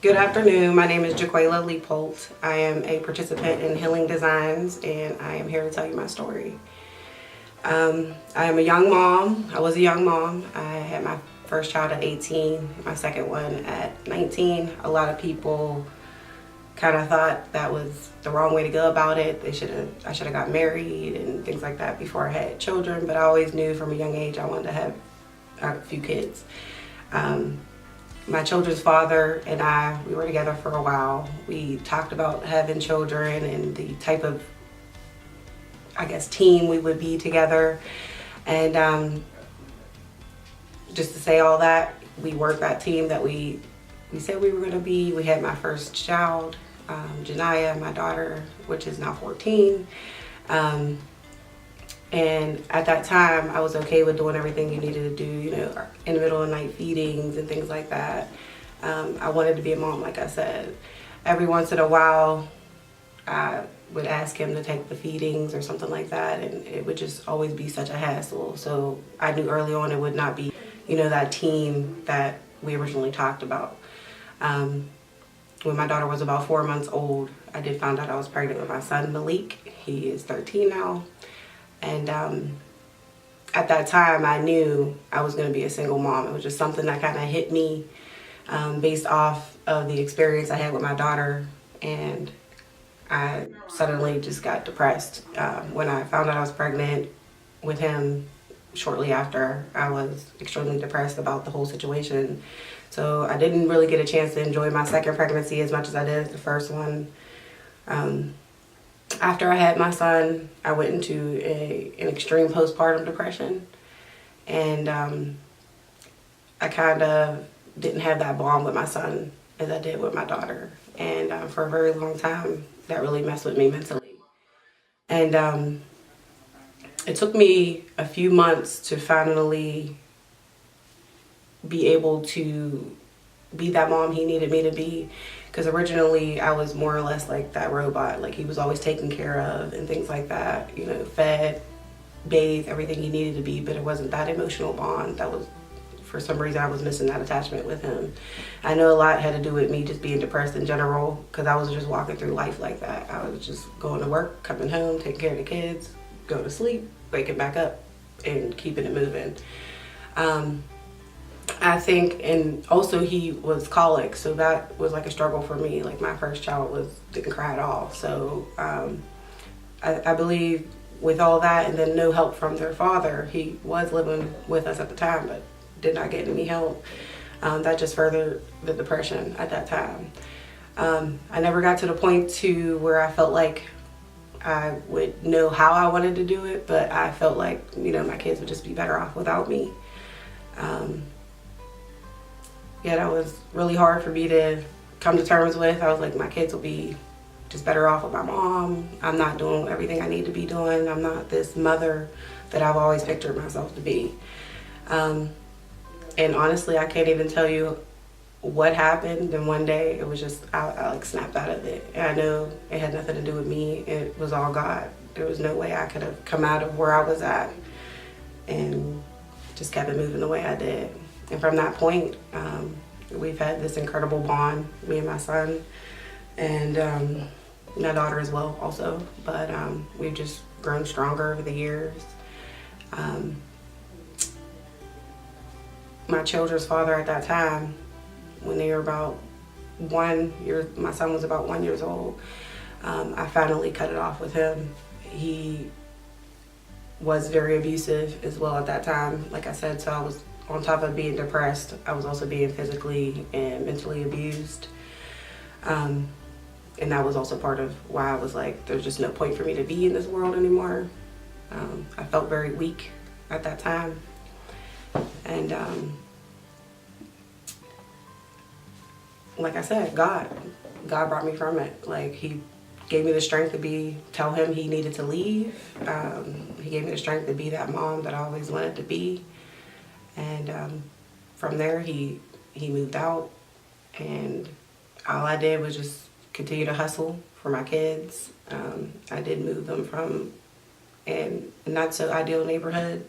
Good afternoon. My name is Jaquala Leapolt. I am a participant in Healing Designs, and I am here to tell you my story. I am a young mom. I was a young mom. I had my first child at 18, my second one at 19. A lot of people kind of thought that was the wrong way to go about it. I should have got married and things like that before I had children, but I always knew from a young age I wanted to have a few kids. My children's father and we were together for a while. We talked about having children and the type of, team we would be together. And just to say all that, we worked that team that we said we were going to be. We had my first child, Janaya, my daughter, which is now 14. And at that time, I was okay with doing everything you needed to do, in the middle of the night feedings and things like that. I wanted to be a mom, like I said. Every once in a while, I would ask him to take the feedings or something like that, and it would just always be such a hassle. So I knew early on it would not be, that team that we originally talked about. When my daughter was about 4 months old, I did find out I was pregnant with my son, Malik. He is 13 now. And at that time, I knew I was going to be a single mom. It was just something that kind of hit me based off of the experience I had with my daughter. And I suddenly just got depressed. When I found out I was pregnant with him shortly after, I was extremely depressed about the whole situation. So I didn't really get a chance to enjoy my second pregnancy as much as I did the first one. After I had my son, I went into an extreme postpartum depression, and I kind of didn't have that bond with my son as I did with my daughter. And for a very long time, that really messed with me mentally. And it took me a few months to finally be able to be that mom he needed me to be. Because originally I was more or less like that robot. Like, he was always taken care of and things like that. Fed, bathed, everything he needed to be. But it wasn't that emotional bond. That was, for some reason, I was missing that attachment with him. I know a lot had to do with me just being depressed in general. Because I was just walking through life like that. I was just going to work, coming home, taking care of the kids, going to sleep, waking back up, and keeping it moving. I think, and also he was colic, so that was like a struggle for me. Like, my first child didn't cry at all. So I believe with all that, and then no help from their father, he was living with us at the time, but did not get any help. That just furthered the depression at that time. I never got to the point to where I felt like I would know how I wanted to do it, but I felt like, my kids would just be better off without me. Yeah, that was really hard for me to come to terms with. I was like, my kids will be just better off with my mom. I'm not doing everything I need to be doing. I'm not this mother that I've always pictured myself to be. And honestly, I can't even tell you what happened. And one day it was just, I like snapped out of it. And I know it had nothing to do with me. It was all God. There was no way I could have come out of where I was at and just kept it moving the way I did. And from that point, we've had this incredible bond, me and my son, and my daughter as well also. But we've just grown stronger over the years. My children's father at that time, when they were about 1 year, my son was about 1 year old, I finally cut it off with him. He was very abusive as well at that time, like I said, so I was, on top of being depressed, I was also being physically and mentally abused. And that was also part of why I was like, there's just no point for me to be in this world anymore. I felt very weak at that time. And like I said, God brought me from it. Like, he gave me the strength to tell him he needed to leave. He gave me the strength to be that mom that I always wanted to be. And from there, he moved out, and all I did was just continue to hustle for my kids. I did move them from a not so ideal neighborhood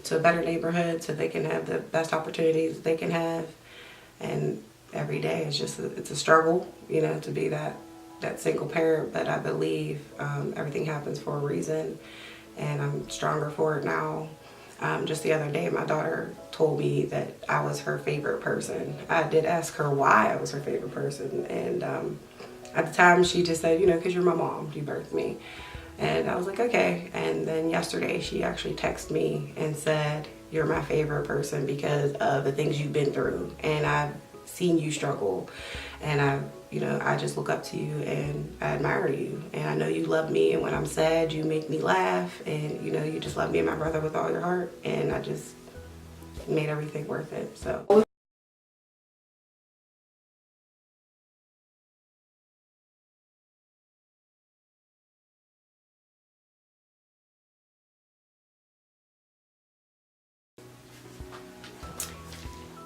to a better neighborhood so they can have the best opportunities they can have. And every day. It's a struggle, you know, to be that single parent, but I believe everything happens for a reason, and I'm stronger for it now. Just the other day, my daughter told me that I was her favorite person. I did ask her why I was her favorite person, and at the time she just said, you know, because you're my mom, you birthed me. And I was like, okay. And then yesterday she actually texted me and said, you're my favorite person because of the things you've been through, and I've seen you struggle, and I just look up to you and I admire you, and I know you love me, and when I'm sad you make me laugh, and you know, you just love me and my brother with all your heart, and I just made everything worth it. So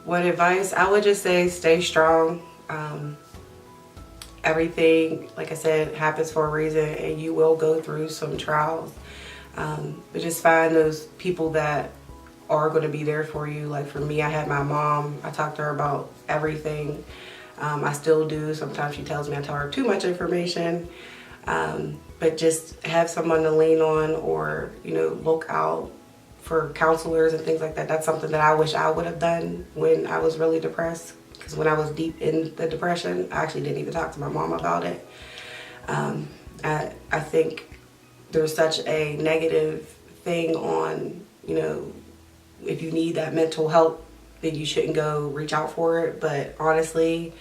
what advice? I would just say stay strong. Everything, like I said, happens for a reason, and you will go through some trials. But just find those people that are going to be there for you. Like for me, I had my mom. I talked to her about everything. I still do. Sometimes she tells me I tell her too much information. But just have someone to lean on, or, you know, look out for counselors and things like that. That's something that I wish I would have done when I was really depressed. Because when I was deep in the depression, I actually didn't even talk to my mom about it. I think there's such a negative thing on, you know, if you need that mental help, then you shouldn't go reach out for it. But honestly,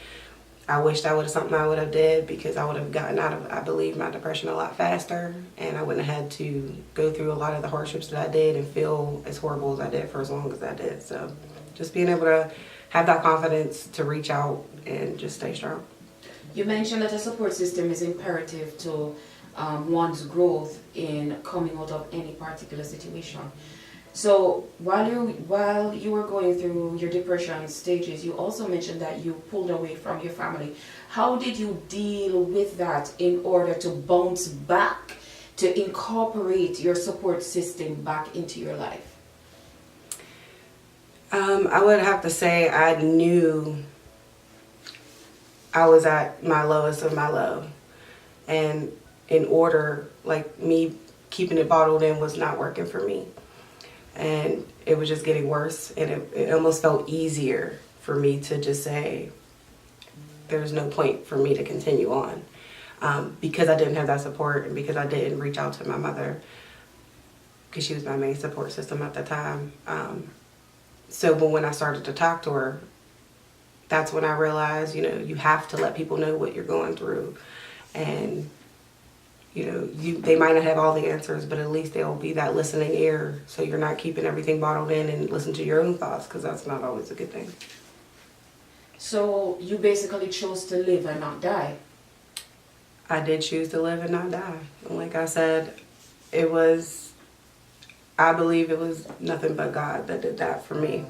I wish that would have something I would have did, because I would have gotten out of, I believe, my depression a lot faster, and I wouldn't have had to go through a lot of the hardships that I did and feel as horrible as I did for as long as I did. So just being able to have that confidence to reach out and just stay strong. You mentioned that a support system is imperative to one's growth in coming out of any particular situation. So while you were going through your depression stages, you also mentioned that you pulled away from your family. How did you deal with that in order to bounce back, to incorporate your support system back into your life? I would have to say I knew I was at my lowest of my low, and in order, like, me keeping it bottled in was not working for me, and it was just getting worse, and it almost felt easier for me to just say there's no point for me to continue on, because I didn't have that support, and because I didn't reach out to my mother, because she was my main support system at the time. So when I started to talk to her, that's when I realized, you know, you have to let people know what you're going through. And, you know, they might not have all the answers, but at least they'll be that listening ear, so you're not keeping everything bottled in and listen to your own thoughts, because that's not always a good thing. So you basically chose to live and not die. I did choose to live and not die. And like I said, I believe it was nothing but God that did that for me.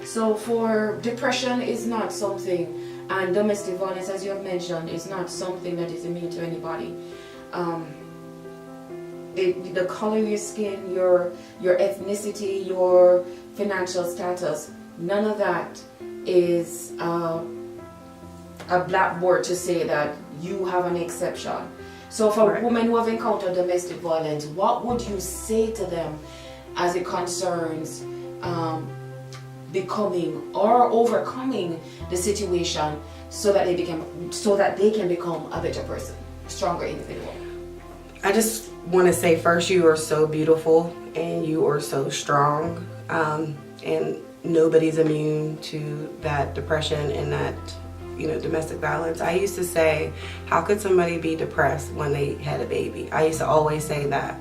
So for depression is not something, and domestic violence, as you have mentioned, is not something that is immune to anybody. The color of your skin, your ethnicity, your financial status, none of that is a blackboard to say that you have an exception. So for women who have encountered domestic violence, what would you say to them as it concerns becoming or overcoming the situation, so that they can become a better person, a stronger individual? I just want to say, first, you are so beautiful and you are so strong, and nobody's immune to that depression and that, you know, domestic violence. I used to say, how could somebody be depressed when they had a baby? I used to always say that,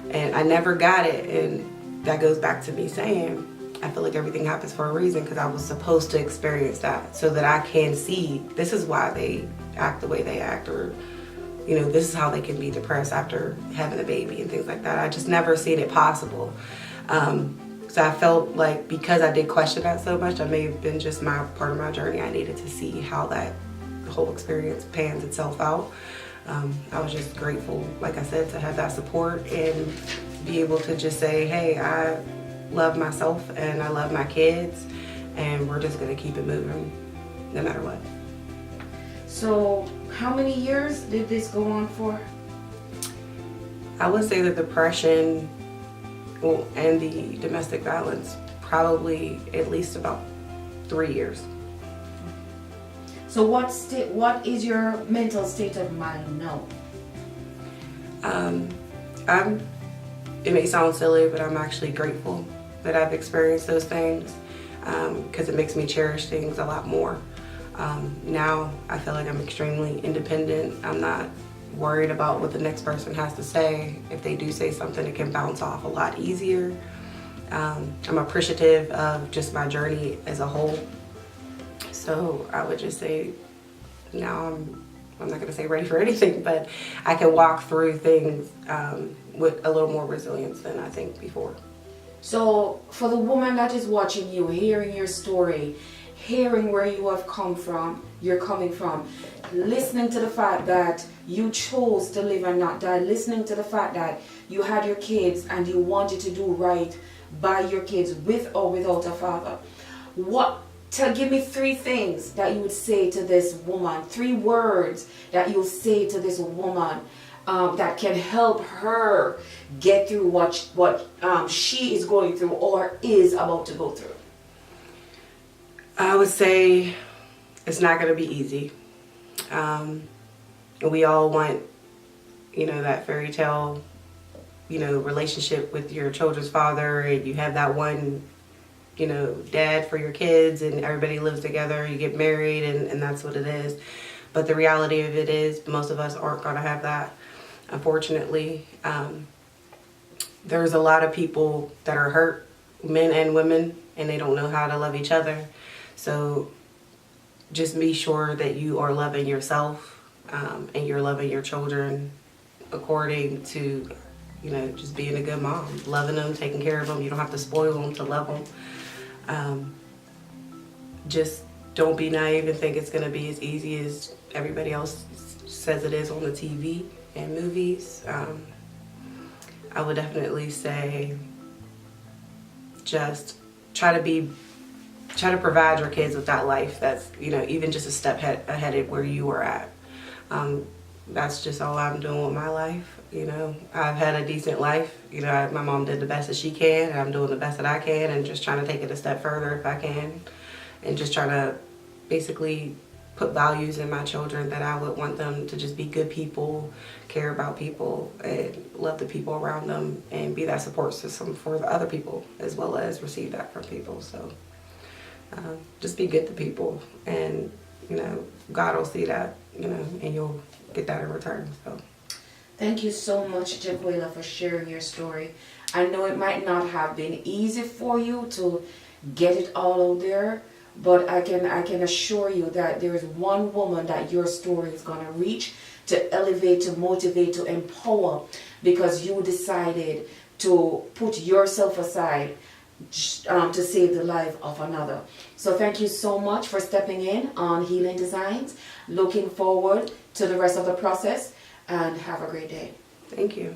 and I never got it. And that goes back to me saying, I feel like everything happens for a reason, because I was supposed to experience that so that I can see this is why they act the way they act, or, you know, this is how they can be depressed after having a baby and things like that. I just never seen it possible. So I felt like, because I did question that so much, I may have been just part of my journey. I needed to see how the whole experience pans itself out. I was just grateful, like I said, to have that support and be able to just say, hey, I love myself and I love my kids, and we're just going to keep it moving no matter what. So how many years did this go on for? I would say the depression, well, and the domestic violence, probably at least about 3 years. So what is your mental state of mind now? It may sound silly, but I'm actually grateful that I've experienced those things, because it makes me cherish things a lot more. Now I feel like I'm extremely independent. I'm not worried about what the next person has to say. If they do say something, it can bounce off a lot easier. I'm appreciative of just my journey as a whole. So I would just say now I'm not going to say ready for anything, but I can walk through things with a little more resilience than I think before. So for the woman that is watching you, hearing your story, hearing where you have come from, you're coming from, listening to the fact that you chose to live and not die, listening to the fact that you had your kids and you wanted to do right by your kids with or without a father, give me 3 things that you would say to this woman, 3 words that you'll say to this woman that can help her get through what she is going through or is about to go through. I would say it's not going to be easy. We all want, that fairy tale, relationship with your children's father, and you have that one, dad for your kids, and everybody lives together, you get married, and that's what it is. But the reality of it is most of us aren't going to have that, unfortunately. There's a lot of people that are hurt, men and women, and they don't know how to love each other. So just be sure that you are loving yourself, and you're loving your children according to, just being a good mom, loving them, taking care of them. You don't have to spoil them to love them. Just don't be naive and think it's going to be as easy as everybody else says it is on the TV and movies. I would definitely say just try to provide your kids with that life that's, even just a step ahead of where you were at. That's just all I'm doing with my life. I've had a decent life. My mom did the best that she can, and I'm doing the best that I can, and just trying to take it a step further if I can, and just trying to basically put values in my children that I would want them to just be good people, care about people, and love the people around them, and be that support system for the other people as well as receive that from people. So just be good to people, and God will see that, and you'll get that in return. So thank you so much, Jaquala, for sharing your story. I know it might not have been easy for you to get it all out there, but I can assure you that there is one woman that your story is going to reach, to elevate, to motivate, to empower, because you decided to put yourself aside to save the life of another. So thank you so much for stepping in on Healing Designs. Looking forward to the rest of the process, and have a great day. thank you.